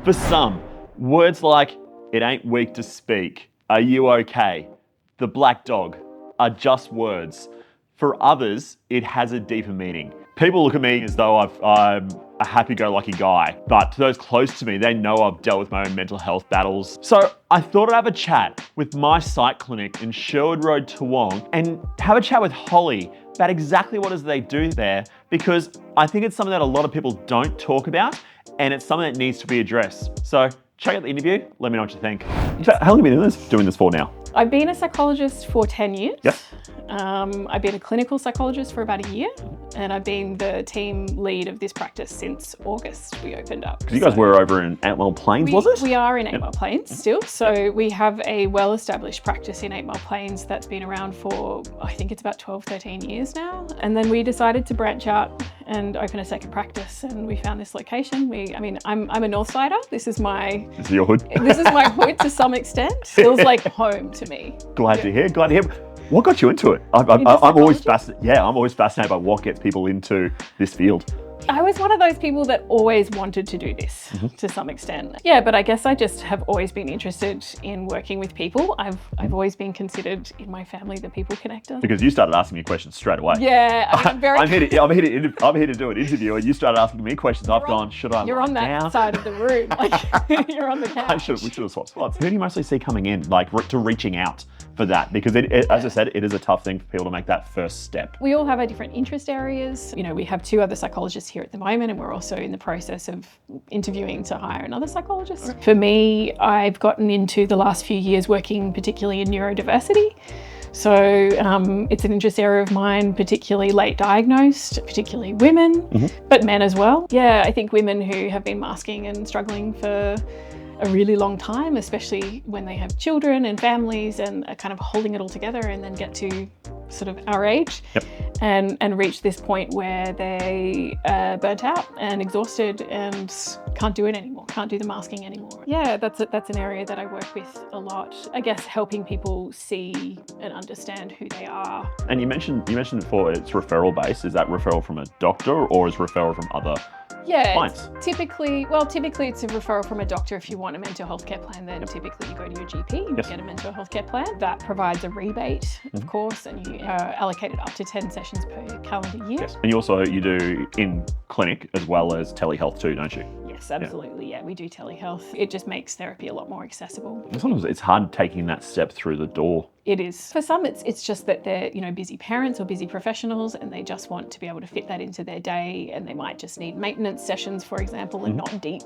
For some, words like, it ain't weak to speak, are you okay, the black dog, are just words. For others, it has a deeper meaning. People look at me as though I'm a happy-go-lucky guy, but to those close to me, they know I've dealt with my own mental health battles. So I thought I'd have a chat with My Psych Clinic in Sherwood Road, Toowong, and have a chat with Holly about exactly what it is they do there, because I think it's something that a lot of people don't talk about, and it's something that needs to be addressed. So check out the interview, let me know what you think. How long have you been doing this for now? I've been a psychologist for 10 years. Yep. I've been a clinical psychologist for about a year, and I've been the team lead of this practice since August we opened up. Because you guys were over in 8 Mile Plains, was it? We are in 8 Mile Plains still. So we have a well-established practice in 8 Mile Plains that's been around for, I think it's about 12, 13 years now. And then we decided to branch out and open a second practice, and we found this location. I'm a Northsider. This is your hood? This is my hood to some extent. Feels like home to me. Glad to hear. What got you into it? I'm always fascinated. Yeah, I'm always fascinated by what gets people into this field. I was one of those people that always wanted to do this to some extent. Yeah, but I guess I just have always been interested in working with people. I've always been considered in my family the people connector. Because you started asking me questions straight away. Yeah, I'm here to do an interview, and you started asking me questions. I've gone, should I? You're on that down? side of the room. Like you're on the couch. We should have swapped spots. Who do you mostly see coming in, like to reaching out for that? Because as I said, it is a tough thing for people to make that first step. We all have our different interest areas. You know, we have 2 other psychologists here at the moment, and we're also in the process of interviewing to hire another psychologist. Okay. For me, I've gotten into the last few years working particularly in neurodiversity. So it's an interest area of mine, particularly late diagnosed, particularly women, but men as well. Yeah, I think women who have been masking and struggling for a really long time, especially when they have children and families and are kind of holding it all together, and then get to sort of our age and reach this point where they are burnt out and exhausted and can't do it anymore, can't do the masking anymore. Yeah, that's an area that I work with a lot. I guess helping people see and understand who they are. And you mentioned before it's referral based. Is that referral from a doctor or is referral from other clients? Typically it's a referral from a doctor. If you want a mental health care plan, then typically you go to your GP and get a mental health care plan. That provides a rebate, of course, and you are allocated up to 10 sessions per calendar year. Yes. And you do in clinic as well as telehealth too, don't you? Yes, absolutely. Yeah, we do telehealth. It just makes therapy a lot more accessible. Sometimes it's hard taking that step through the door. It is. For some, it's just that they're, busy parents or busy professionals, and they just want to be able to fit that into their day, and they might just need maintenance sessions, for example, and not deep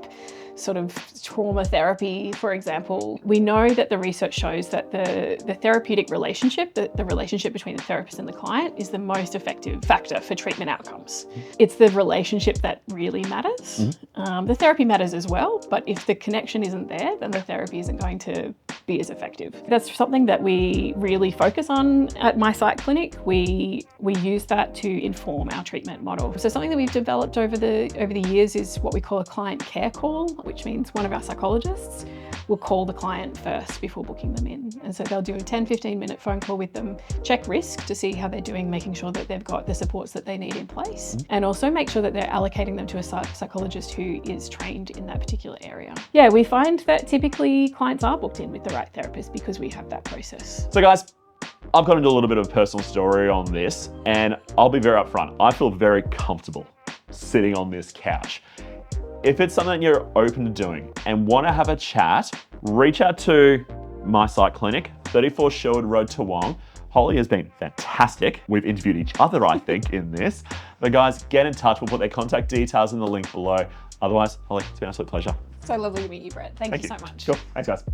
sort of trauma therapy, for example. We know that the research shows that the therapeutic relationship, the relationship between the therapist and the client, is the most effective factor for treatment outcomes. It's the relationship that really matters. The therapy matters as well, but if the connection isn't there, then the therapy isn't going to be as effective. That's something that we really focus on at My Psych Clinic. We use that to inform our treatment model. So something that we've developed over the years is what we call a client care call, which means one of our psychologists will call the client first before booking them in. And so they'll do a 10-15 minute phone call with them, check risk to see how they're doing, making sure that they've got the supports that they need in place, and also make sure that they're allocating them to a psychologist who is trained in that particular area. Yeah, we find that typically clients are booked in with the right therapist because we have that process. So guys, I've got into a little bit of a personal story on this, and I'll be very upfront. I feel very comfortable sitting on this couch. If it's something you're open to doing and want to have a chat, reach out to My Psych Clinic, 34 Sherwood Road, Toowong. Holly has been fantastic. We've interviewed each other, I think, in this. But guys, get in touch. We'll put their contact details in the link below. Otherwise, Holly, it's been an absolute pleasure. So lovely to meet you, Brett. Thank you so much. Cool. Thanks, guys.